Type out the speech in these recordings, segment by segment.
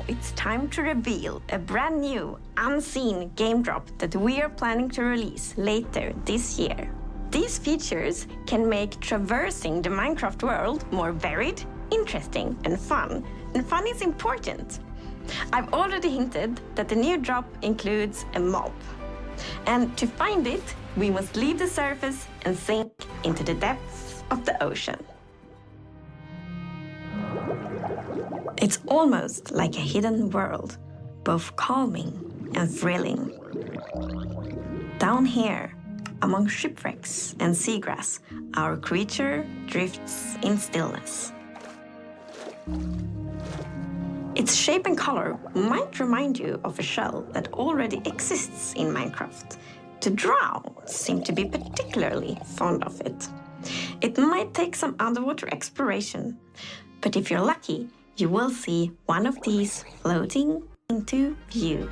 it's time to reveal a brand new, unseen game drop that we are planning to release later this year. These features can make traversing the Minecraft world more varied, interesting, and fun. And fun is important. I've already hinted that the new drop includes a mob. And to find it, we must leave the surface and sink into the depths of the ocean. It's almost like a hidden world, both calming and thrilling. Down here, among shipwrecks and seagrass, our creature drifts in stillness. Its shape and color might remind you of a shell that already exists in Minecraft. The drow seem to be particularly fond of it. It might take some underwater exploration, but if you're lucky, you will see one of these floating into view.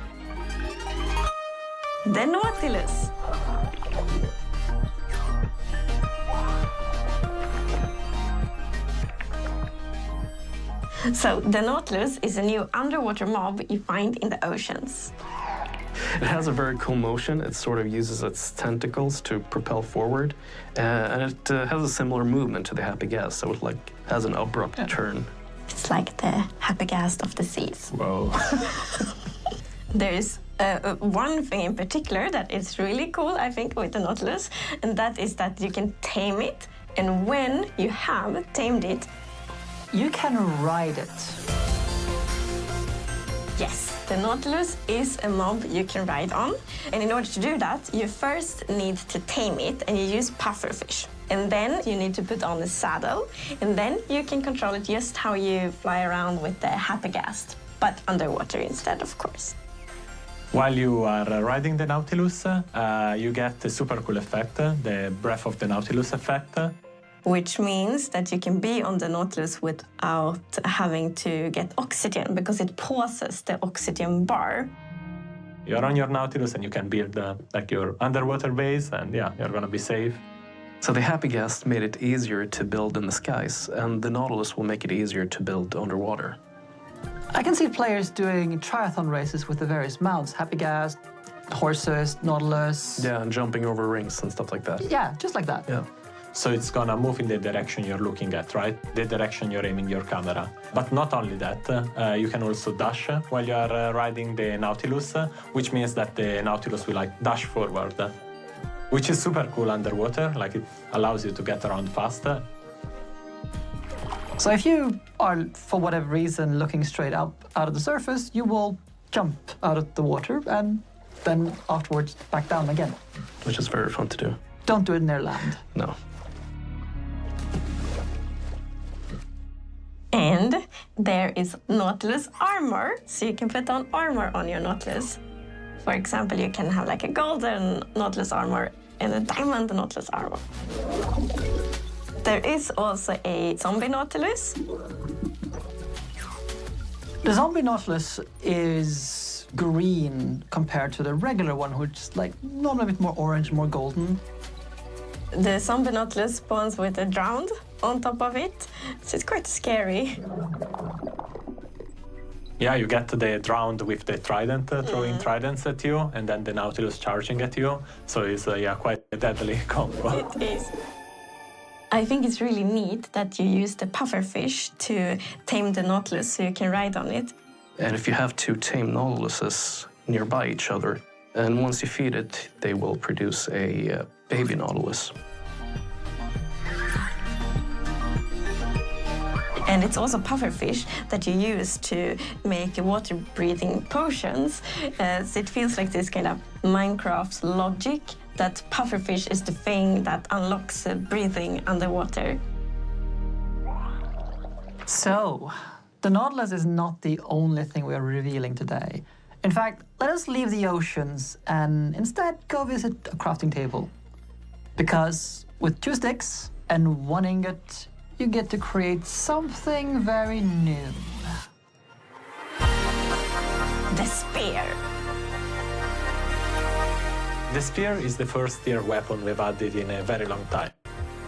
The Nautilus. So, the Nautilus is a new underwater mob you find in the oceans. It has a very cool motion. It sort of uses its tentacles to propel forward, and it has a similar movement to the Happy Ghast, so it has an abrupt turn. It's like the Happy Ghast of the seas. Whoa. There is one thing in particular that is really cool, I think, with the Nautilus, and that is that you can tame it, and when you have tamed it, you can ride it. Yes, the Nautilus is a mob you can ride on, and in order to do that, you first need to tame it, and you use pufferfish. And then you need to put on a saddle, and then you can control it just how you fly around with the Happy Ghast, but underwater instead, of course. While you are riding the Nautilus, you get the super cool effect, the Breath of the Nautilus effect. Which means that you can be on the Nautilus without having to get oxygen, because it pauses the oxygen bar. You're on your Nautilus and you can build like your underwater base, and yeah, you're gonna be safe. So the Happy Ghast made it easier to build in the skies, and the Nautilus will make it easier to build underwater. I can see players doing triathlon races with the various mounts, Happy Ghast, horses, Nautilus. Yeah, and jumping over rings and stuff like that. Yeah, just like that. Yeah. So it's gonna move in the direction you're looking at, right? The direction you're aiming your camera. But not only that, you can also dash while you are riding the Nautilus, which means that the Nautilus will like dash forward, which is super cool underwater. Like it allows you to get around faster. So if you are, for whatever reason, looking straight out of the surface, you will jump out of the water and then afterwards back down again. Which is very fun to do. Don't do it near land. No. And there is Nautilus armor, so you can put on armor on your Nautilus. For example, you can have like a golden Nautilus armor and a diamond Nautilus armor. There is also a zombie Nautilus. The zombie Nautilus is green compared to the regular one, which is like normally a bit more orange, more golden. The zombie Nautilus spawns with a drowned on top of it, so it's quite scary. Yeah, you get the drowned with the trident, throwing tridents at you, and then the Nautilus charging at you. So it's yeah, quite a deadly combo. It is. I think it's really neat that you use the pufferfish to tame the Nautilus so you can ride on it. And if you have two tame Nautiluses nearby each other, and once you feed it, they will produce a baby Nautilus. And it's also pufferfish that you use to make water-breathing potions. So it feels like this kind of Minecraft logic that pufferfish is the thing that unlocks breathing underwater. So, the Nautilus is not the only thing we are revealing today. In fact, let us leave the oceans and instead go visit a crafting table. Because with 2 sticks and 1 ingot, you get to create something very new. The spear. The spear is the first tier weapon we've added in a very long time.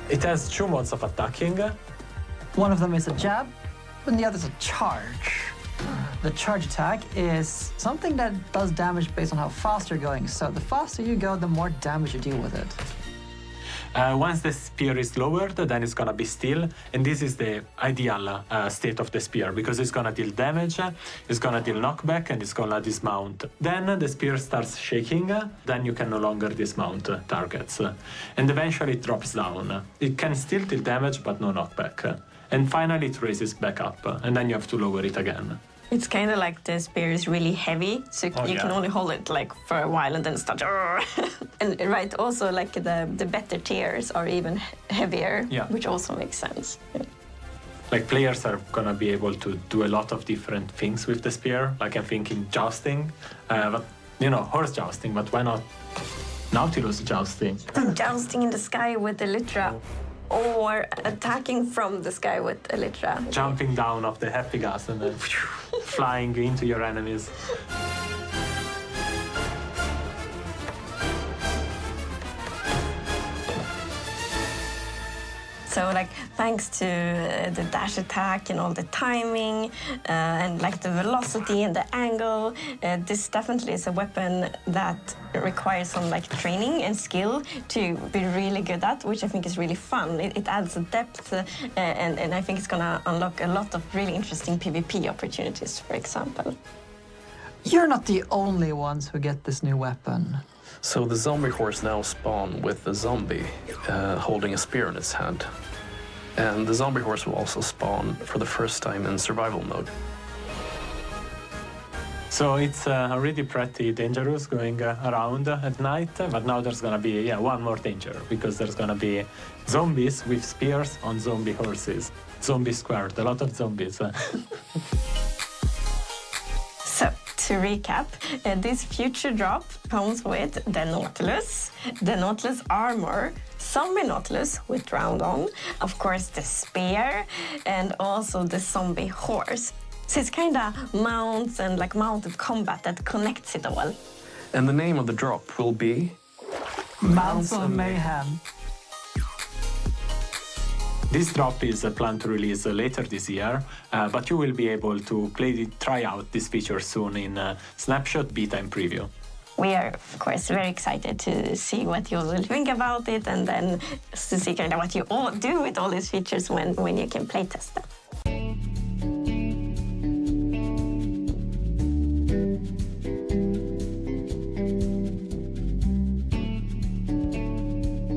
It has 2 modes of attacking. One of them is a jab, and the other is a charge. the charge attack is something that does damage based on how fast you're going. So the faster you go, the more damage you deal with it. Once the spear is lowered, then it's gonna be still, and this is the ideal state of the spear because it's gonna deal damage, it's gonna deal knockback, and it's gonna dismount. Then the spear starts shaking, then you can no longer dismount targets, and eventually it drops down. It can still deal damage, but no knockback. And finally it raises back up, and then you have to lower it again. It's kind of like the spear is really heavy, so you can only hold it like for a while and then start. And right, also like the better tiers are even heavier, which also makes sense. Yeah. Like players are gonna be able to do a lot of different things with the spear. Like I'm thinking jousting, but horse jousting. But why not Nautilus jousting? Jousting in the sky with Elytra. Or attacking from the sky with Elytra. Jumping down off the happy gas and then flying into your enemies. So like thanks to the dash attack and all the timing and like the velocity and the angle, this definitely is a weapon that requires some like training and skill to be really good at, which I think is really fun. It adds a depth and I think it's gonna unlock a lot of really interesting PvP opportunities, for example. You're not the only ones who get this new weapon. So the zombie horse now spawn with the zombie holding a spear in its hand. And the zombie horse will also spawn for the first time in survival mode. So it's already pretty dangerous going around at night, but now there's gonna be one more danger because there's gonna be zombies with spears on zombie horses. Zombie squared, a lot of zombies. So, to recap, this future drop comes with the Nautilus armor, zombie Nautilus with round on, of course the spear, and also the zombie horse. So it's kind of mounts and like mounted combat that connects it all. And the name of the drop will be Mounts of Mayhem. This drop is planned to release later this year, but you will be able to try out this feature soon in Snapshot, Beta, and Preview. We are, of course, very excited to see what you will think about it and then to see kind of what you all do with all these features when you can playtest them.